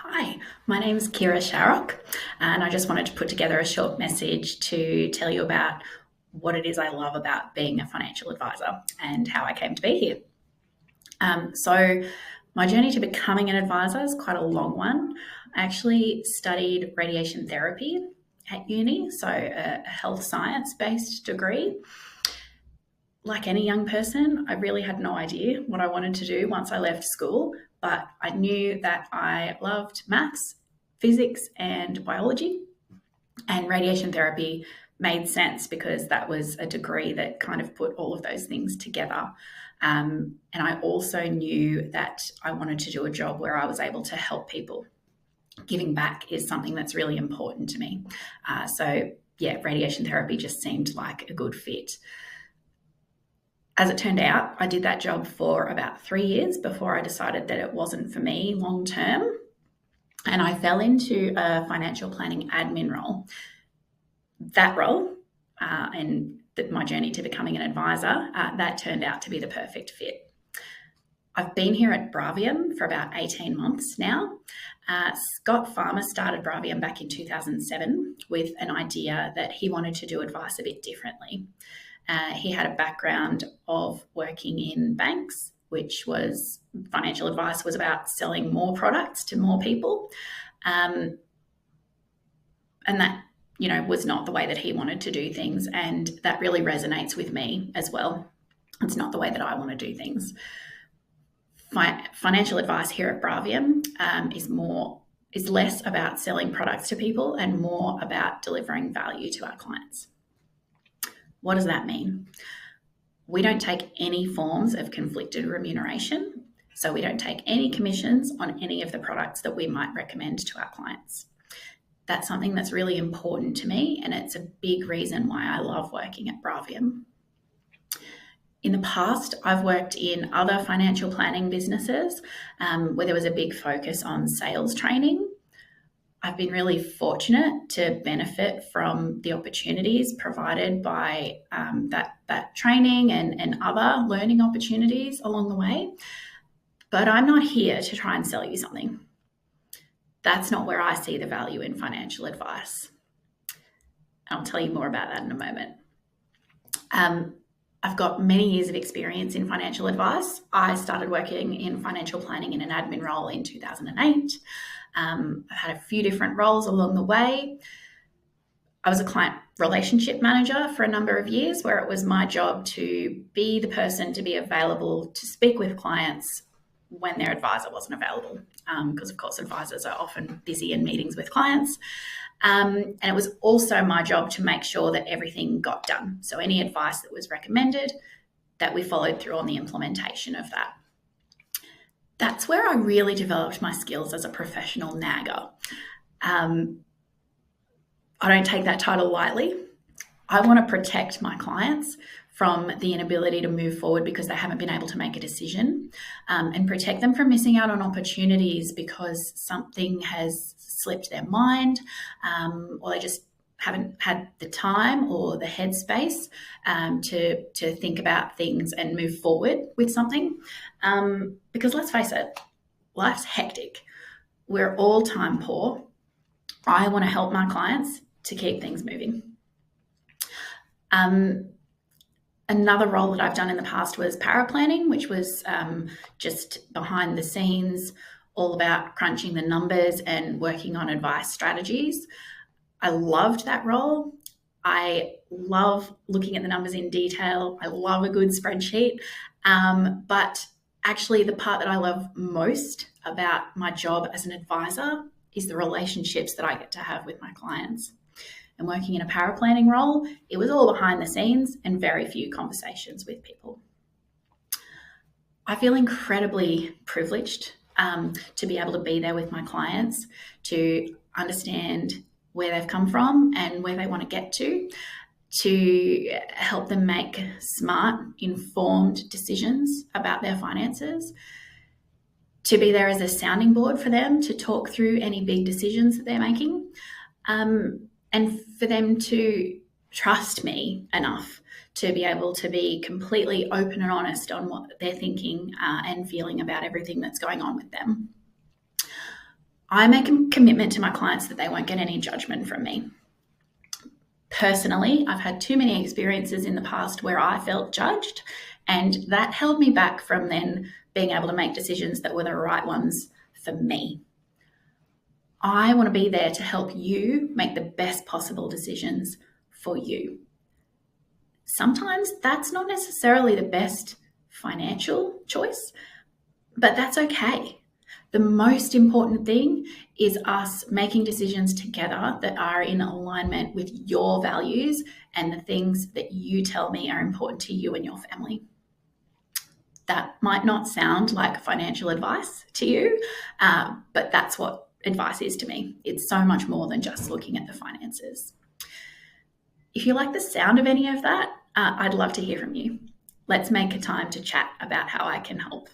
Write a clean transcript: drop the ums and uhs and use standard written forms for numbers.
Hi, my name is Kirra, and I just wanted to put together a short message to tell you about what it is I love about being a financial advisor and how I came to be here. So, my journey to becoming an advisor is quite a long one. I actually studied radiation therapy at uni, so a health science based degree. Like any young person, I really had no idea what I wanted to do once I left school, but I knew that I loved maths, physics, and biology, and radiation therapy made sense because that was a degree that kind of put all of those things together. And I also knew that I wanted to do a job where I was able to help people. Giving back is something that's really important to me. So, radiation therapy just seemed like a good fit. As it turned out, I did that job for about 3 years before I decided that it wasn't for me long term. And I fell into a financial planning admin role. That role and my journey to becoming an advisor, that turned out to be the perfect fit. I've been here at Bravium for about 18 months now. Scott Farmer started Bravium back in 2007 with an idea that he wanted to do advice a bit differently. He had a background of working in banks, which was financial advice was about selling more products to more people. And that, was not the way that he wanted to do things. And that really resonates with me as well. It's not the way that I want to do things. Financial advice here at Bravium is less about selling products to people and more about delivering value to our clients. What does that mean? We don't take any forms of conflicted remuneration, so we don't take any commissions on any of the products that we might recommend to our clients. That's something that's really important to me, and it's a big reason why I love working at Bravium. In the past, I've worked in other financial planning businesses where there was a big focus on sales training. I've been really fortunate to benefit from the opportunities provided by that training and other learning opportunities along the way. But I'm not here to try and sell you something. That's not where I see the value in financial advice. I'll tell you more about that in a moment. I've got many years of experience in financial advice. I started working in financial planning in an admin role in 2008. I've had a few different roles along the way. I was a client relationship manager for a number of years, where it was my job to be the person to be available to speak with clients when their advisor wasn't available, because of course advisors are often busy in meetings with clients. And it was also my job to make sure that everything got done. So any advice that was recommended, that we followed through on the implementation of that. That's where I really developed my skills as a professional nagger. I don't take that title lightly. I want to protect my clients from the inability to move forward because they haven't been able to make a decision, and protect them from missing out on opportunities because something has slipped their mind, or they just haven't had the time or the headspace to think about things and move forward with something. Because let's face it, life's hectic. We're all time poor. I want to help my clients to keep things moving. Another role that I've done in the past was paraplanning, which was just behind the scenes, all about crunching the numbers and working on advice strategies. I loved that role. I love looking at the numbers in detail. I love a good spreadsheet. But actually, the part that I love most about my job as an advisor is the relationships that I get to have with my clients. And working in a paraplanning role, it was all behind the scenes and very few conversations with people. I feel incredibly privileged to be able to be there with my clients, to understand where they've come from and where they want to get to help them make smart, informed decisions about their finances, to be there as a sounding board for them to talk through any big decisions that they're making, and for them to trust me enough to be able to be completely open and honest on what they're thinking and feeling about everything that's going on with them. I make a commitment to my clients that they won't get any judgment from me. Personally, I've had too many experiences in the past where I felt judged, and that held me back from then being able to make decisions that were the right ones for me. I want to be there to help you make the best possible decisions for you. Sometimes that's not necessarily the best financial choice, but that's okay. The most important thing is us making decisions together that are in alignment with your values and the things that you tell me are important to you and your family. That might not sound like financial advice to you, but that's what advice is to me. It's so much more than just looking at the finances. If you like the sound of any of that, I'd love to hear from you. Let's make a time to chat about how I can help.